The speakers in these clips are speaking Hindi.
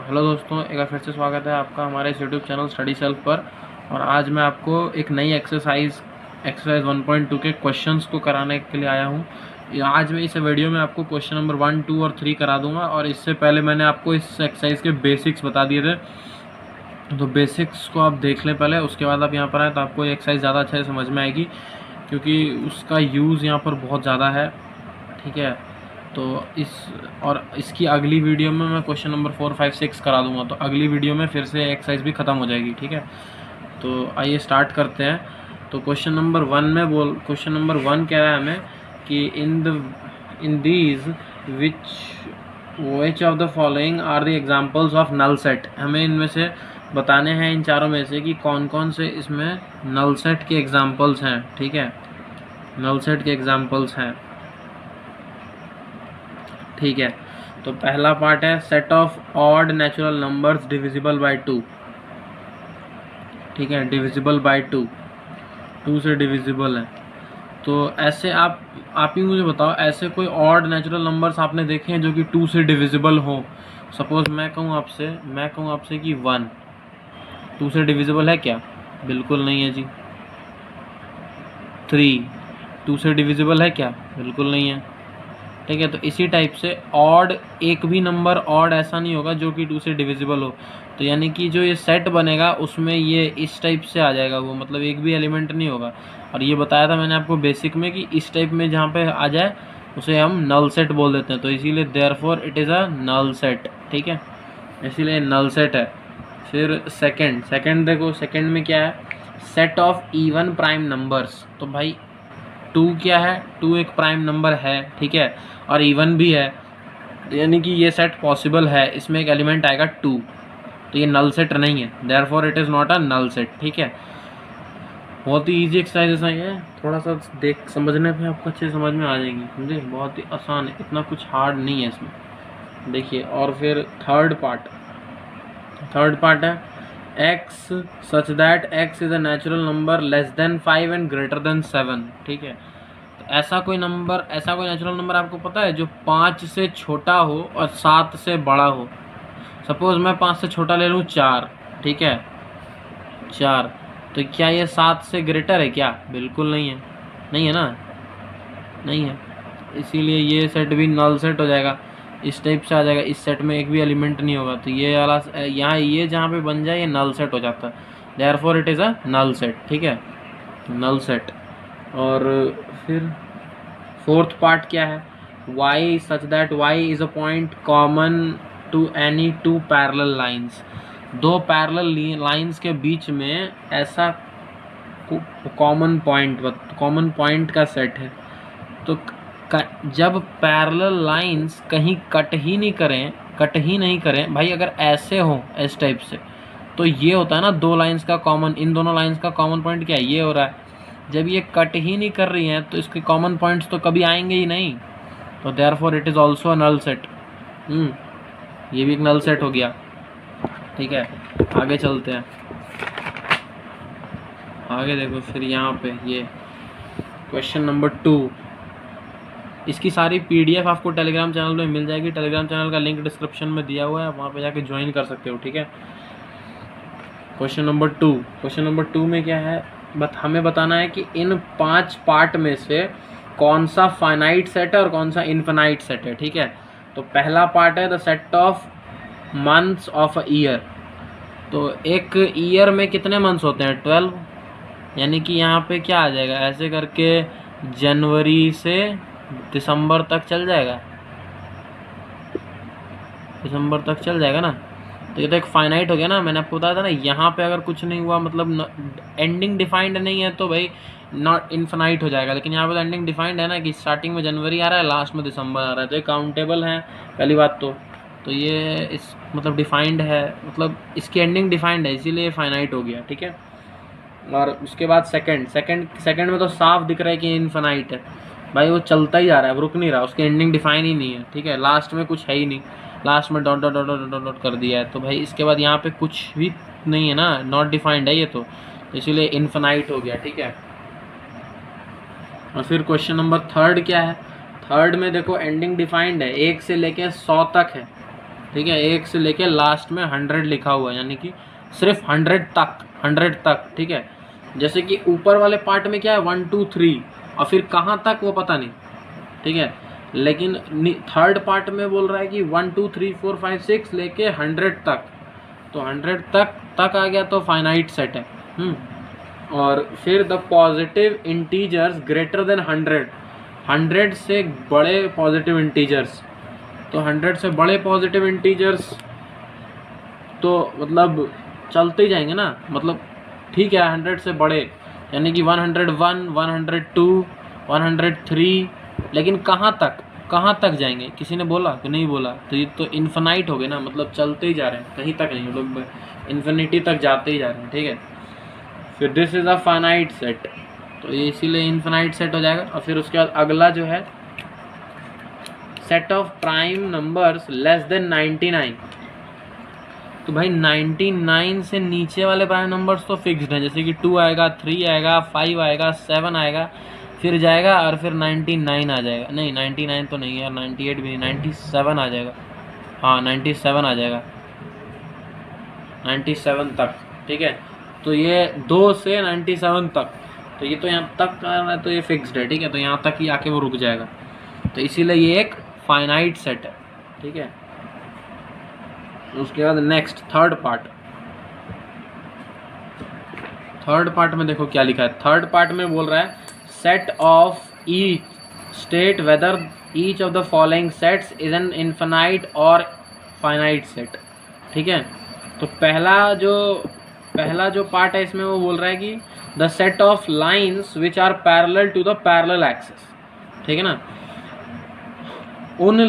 हेलो दोस्तों, एक बार फिर से स्वागत है आपका हमारे इस यूट्यूब चैनल स्टडी सेल्फ पर। और आज मैं आपको एक नई एक्सरसाइज 1.2 के क्वेश्चंस को कराने के लिए आया हूँ। आज मैं इस वीडियो में आपको क्वेश्चन नंबर 1, 2 और 3 करा दूंगा। और इससे पहले मैंने आपको इस एक्सरसाइज के बेसिक्स बता दिए थे, तो बेसिक्स को आप देख लें पहले, उसके बाद आप यहाँ पर आए तो आपको ये एक्सरसाइज ज़्यादा अच्छे से समझ में आएगी, क्योंकि उसका यूज़ यहाँ पर बहुत ज़्यादा है। ठीक है, तो इसकी अगली वीडियो में मैं क्वेश्चन नंबर 4, 5, 6 करा दूंगा, तो अगली वीडियो में फिर से एक्सरसाइज भी ख़त्म हो जाएगी। ठीक है, तो आइए स्टार्ट करते हैं। तो क्वेश्चन नंबर 1 कह रहा है हमें कि in these which of the following are the examples of null set. हमें इनमें से बताने हैं, इन चारों में से, कि कौन कौन से इसमें नल सेट के एग्जाम्पल्स हैं। ठीक है, नल सेट के एग्जाम्पल्स हैं। ठीक है, तो पहला पार्ट है set of odd natural numbers divisible by 2। ठीक है, डिविजिबल बाय 2 से डिविजिबल है। तो ऐसे आप ही मुझे बताओ, ऐसे कोई ऑड नेचुरल नंबर्स आपने देखे हैं जो कि 2 से डिविजिबल हो। सपोज मैं कहूँ आपसे कि 1 2 से डिविजिबल है क्या? बिल्कुल नहीं है जी। 3 2 से डिविजिबल है क्या? बिल्कुल नहीं है। ठीक है, तो इसी टाइप से ऑड, एक भी नंबर ऑड ऐसा नहीं होगा जो कि 2 से डिविजिबल हो। तो यानी कि जो ये सेट बनेगा उसमें ये इस टाइप से आ जाएगा, वो मतलब एक भी एलिमेंट नहीं होगा। और ये बताया था मैंने आपको बेसिक में कि इस टाइप में जहाँ पे आ जाए उसे हम नल सेट बोल देते हैं। तो इसीलिए therefore it is a null set. ठीक है, इसीलिए नल सेट है। फिर सेकंड देखो, सेकंड में क्या है? Set of even prime numbers. तो भाई 2 क्या है? 2 एक प्राइम नंबर है। ठीक है, और इवन भी है, यानी कि ये सेट पॉसिबल है। इसमें एक एलिमेंट आएगा 2, तो ये नल सेट नहीं है, therefore it is not a null set. ठीक है, बहुत ही ईजी एक्सरसाइज है, थोड़ा सा समझने पे आपको अच्छे समझ में आ जाएंगी। समझे, बहुत ही आसान है, इतना कुछ हार्ड नहीं है इसमें। देखिए, और फिर थर्ड पार्ट है x such that x is a natural number less than 5 and greater than 7। ठीक है, ऐसा कोई नेचुरल नंबर आपको पता है जो 5 से छोटा हो और 7 से बड़ा हो। सपोज मैं 5 से छोटा ले लूँ 4। ठीक है, 4, तो क्या ये 7 से ग्रेटर है क्या? बिल्कुल नहीं है, नहीं है ना, नहीं है। इसीलिए ये सेट भी नल सेट हो जाएगा, इस टाइप से आ जाएगा। इस सेट में एक भी एलिमेंट नहीं होगा, तो ये वाला यहाँ ये जहाँ पे बन जाए ये नल सेट हो जाता है। Therefore it is a null set. ठीक है, नल सेट। और फिर फोर्थ पार्ट क्या है? y such that y is a point common to any 2 parallel lines. 2 parallel lines के बीच में ऐसा कॉमन पॉइंट का सेट है। तो जब पैरेलल लाइंस कहीं कट ही नहीं करें भाई, अगर ऐसे हो इस टाइप से, तो ये होता है ना इन दोनों लाइंस का कॉमन पॉइंट क्या है? ये हो रहा है। जब ये कट ही नहीं कर रही हैं तो इसके कॉमन पॉइंट्स तो कभी आएंगे ही नहीं, तो therefore it is also a null set. ये भी एक नल सेट हो गया। ठीक है, आगे चलते हैं। आगे देखो, फिर यहाँ पे ये क्वेश्चन नंबर 2, इसकी सारी PDF आपको टेलीग्राम चैनल में मिल जाएगी। टेलीग्राम चैनल का लिंक डिस्क्रिप्शन में दिया हुआ है, वहाँ पे जाके ज्वाइन कर सकते हो। ठीक है, क्वेश्चन नंबर 2 में क्या है? हमें बताना है कि इन 5 पार्ट में से कौन सा फाइनाइट सेट है और कौन सा इनफिनाइट सेट है। ठीक है, तो पहला पार्ट है the set of months of a year. तो एक ईयर में कितने मंथ्स होते हैं? 12। यानी कि यहाँ पे क्या आ जाएगा, ऐसे करके जनवरी से दिसंबर तक चल जाएगा, ना। तो ये तो एक फाइनाइट हो गया ना, मैंने आपको बताया था ना। यहाँ पे अगर कुछ नहीं हुआ, मतलब एंडिंग डिफाइंड नहीं है, तो भाई नॉट इनफिनाइट हो जाएगा। लेकिन यहाँ पे तो एंडिंग डिफाइंड है ना, कि स्टार्टिंग में जनवरी आ रहा है, लास्ट में दिसंबर आ रहा है, तो ये काउंटेबल है पहली बात। तो ये इस मतलब डिफाइंड है, मतलब इसकी एंडिंग डिफाइंड है, इसीलिए फाइनाइट हो गया। ठीक है, और उसके बाद सेकंड में तो साफ दिख रहा है कि इनफिनाइट है भाई, वो चलता ही जा रहा है, रुक नहीं रहा, उसकी एंडिंग डिफाइन ही नहीं है। ठीक है, लास्ट में कुछ है ही नहीं, लास्ट में dot dot dot dot dot dot कर दिया है, तो भाई इसके बाद यहाँ पे कुछ भी नहीं है ना, नॉट डिफाइंड है ये, तो इसीलिए इनफिनाइट हो गया। ठीक है, और फिर क्वेश्चन नंबर 3 क्या है? थर्ड में देखो एंडिंग डिफाइंड है, 1 से लेके 100 तक है। ठीक है, 1 से लेके लास्ट में 100 लिखा हुआ है, यानी कि सिर्फ 100 तक। ठीक है, जैसे कि ऊपर वाले पार्ट में क्या है 1 2 3 और फिर कहाँ तक वो पता नहीं। ठीक है, लेकिन थर्ड पार्ट में बोल रहा है कि 1 2 3 4 5 6 लेके 100 तक, तो 100 तक आ गया तो फाइनाइट सेट है। और फिर the positive integers greater than 100 से बड़े पॉजिटिव इंटीजर्स, तो 100 से बड़े पॉजिटिव इंटीजर्स तो मतलब चलते ही जाएंगे ना, मतलब ठीक है 100 से बड़े यानी कि 101 102 103, लेकिन कहाँ तक जाएंगे, किसी ने बोला कि नहीं बोला, तो ये तो इन्फिनाइट हो गए ना, मतलब चलते ही जा रहे हैं, कहीं तक नहीं, लोग इन्फिनिटी तक जाते ही जा रहे हैं। ठीक है, फिर this is a finite set, तो ये इसीलिए इन्फिनाइट सेट हो जाएगा। और फिर उसके बाद अगला जो है set of prime numbers less than 99, तो भाई 99 से नीचे वाले प्राइम नंबर्स तो फिक्स्ड हैं, जैसे कि 2 आएगा 3 आएगा 5 आएगा 7 आएगा, फिर जाएगा और फिर 99 आ जाएगा, नहीं 99 तो नहीं है, 98 भी नहीं, 97 आ जाएगा, हाँ 97 आ जाएगा, 97 तक। ठीक है, तो ये 2 से 97 तक, तो ये तो यहाँ तक आ रहा है तो ये फिक्स्ड है। ठीक है, तो यहाँ तक ही आके वो रुक जाएगा, तो इसीलिए ये एक फाइनाइट सेट है। ठीक है, उसके बाद नेक्स्ट थर्ड पार्ट में देखो क्या लिखा है। थर्ड पार्ट में बोल रहा है set of each state whether each of the following sets is an infinite और फाइनाइट सेट। ठीक है, तो पहला जो पार्ट है इसमें वो बोल रहा है कि the set of lines which are parallel to the parallel axis. ठीक है ना, उन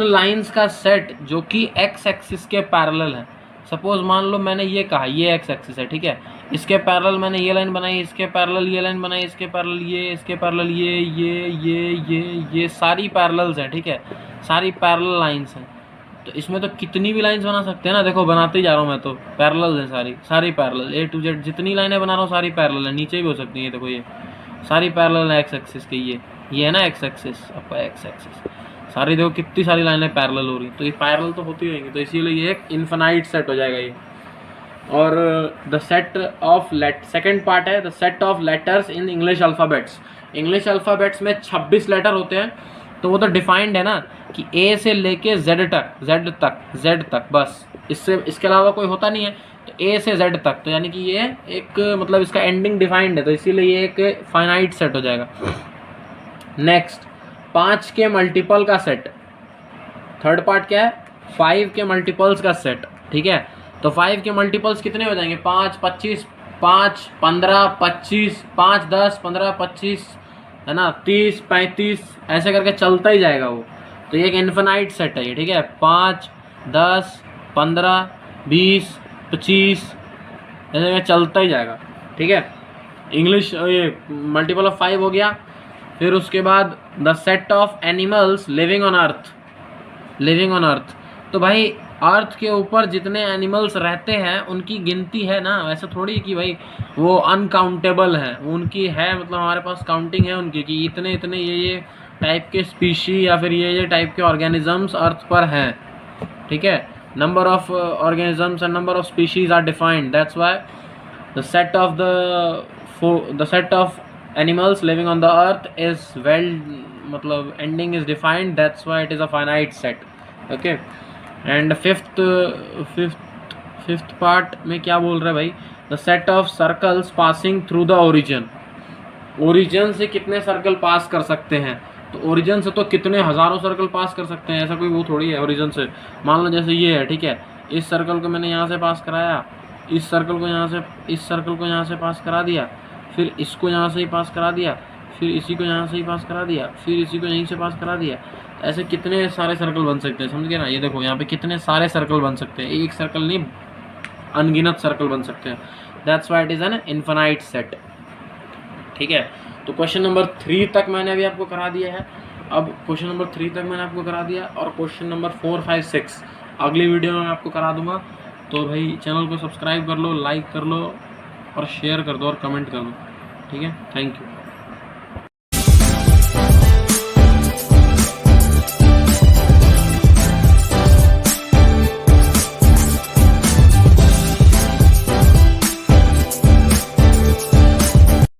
लाइन्स का सेट जो कि एक्स एक्सिस के पैरेलल है। सपोज मान लो मैंने ये कहा ये एक्स एक्सिस है, ठीक है, इसके पैरेलल मैंने ये लाइन बनाई, इसके पैरेलल ये लाइन बनाई, इसके पैरेलल ये, इसके पैरेलल ये सारी पैरेलल्स हैं। ठीक है, सारी पैरेलल लाइन्स हैं, तो इसमें तो कितनी भी लाइन्स बना सकते हैं ना, देखो बनाते ही जा रहा हूँ मैं, तो पैरेलल है सारी पैरेलल A to Z जितनी लाइनें बना रहा हूँ सारी पैरेलल है, नीचे भी हो सकती हैं, देखो ये सारी पैरेलल है एक्स एक्सिस के, ये है ना एक्स एक्सिस, आपका एक्स एक्सिस, सारी देखो कितनी सारी लाइनें पैरेलल हो रही, तो ये पैरेलल तो होती रहेंगी, तो इसीलिए ये एक इन्फिनाइट सेट हो जाएगा ये। और the set of second part है the set of letters in English alphabets. English alphabets में 26 लेटर होते हैं, तो वो तो डिफाइंड है ना कि ए से लेके जेड तक बस, इसके अलावा कोई होता नहीं है, तो ए से जेड तक, तो यानी कि ये एक मतलब इसका एंडिंग डिफाइंड है, तो इसीलिए ये एक फाइनाइट सेट हो जाएगा। नेक्स्ट 5 के मल्टीपल का सेट, थर्ड पार्ट क्या है 5 के मल्टीपल्स का सेट। ठीक है, तो 5 के मल्टीपल्स कितने हो जाएंगे, 5 25 5 15 25 5 10 15 25 है ना, 30 35 ऐसे करके चलता ही जाएगा वो, तो ये एक इन्फिनाइट सेट है ये। ठीक है, 5 10 15 20 25 ऐसे करके चलता ही जाएगा। ठीक है, इंग्लिश ये मल्टीपल ऑफ 5 हो गया। फिर उसके बाद the set of animals living on earth, तो भाई अर्थ के ऊपर जितने एनिमल्स रहते हैं उनकी गिनती है ना, वैसे थोड़ी कि भाई वो अनकाउंटेबल है, उनकी है, मतलब हमारे पास काउंटिंग है उनकी कि इतने इतने ये टाइप के स्पीशी या फिर ये टाइप के ऑर्गेनिजम्स अर्थ पर हैं। ठीक है, number of organisms and number of species are defined, that's why the set of animals living on the earth is मतलब ending is defined, that's why it is a finite set. Okay, and fifth part में क्या बोल रहा है भाई, the set of circles passing through the origin से कितने सर्कल पास कर सकते हैं, तो ओरिजिन से तो कितने हज़ारों सर्कल पास कर सकते हैं, ऐसा कोई वो थोड़ी है। ओरिजिन से मान लो जैसे ये है, ठीक है, इस सर्कल को मैंने यहाँ से पास कराया, इस सर्कल को यहाँ से पास करा दिया, फिर इसको यहाँ से ही पास करा दिया, फिर इसी को यहाँ से ही पास करा दिया, फिर इसी को यहीं से पास करा दिया, ऐसे कितने सारे सर्कल बन सकते हैं, समझ गए ना। ये देखो यहाँ पे कितने सारे सर्कल बन सकते हैं, एक सर्कल नहीं अनगिनत सर्कल बन सकते हैं, that's why it is an infinite set. ठीक है, तो क्वेश्चन नंबर 3 तक मैंने अभी आपको करा दिया है। अब क्वेश्चन नंबर 3 तक मैंने आपको करा दिया, और क्वेश्चन नंबर 4 5 6 अगली वीडियो में आपको करा दूंगा। तो भाई चैनल को सब्सक्राइब कर लो, लाइक कर लो और शेयर कर दो और कमेंट कर दो। ठीक है, थैंक यू।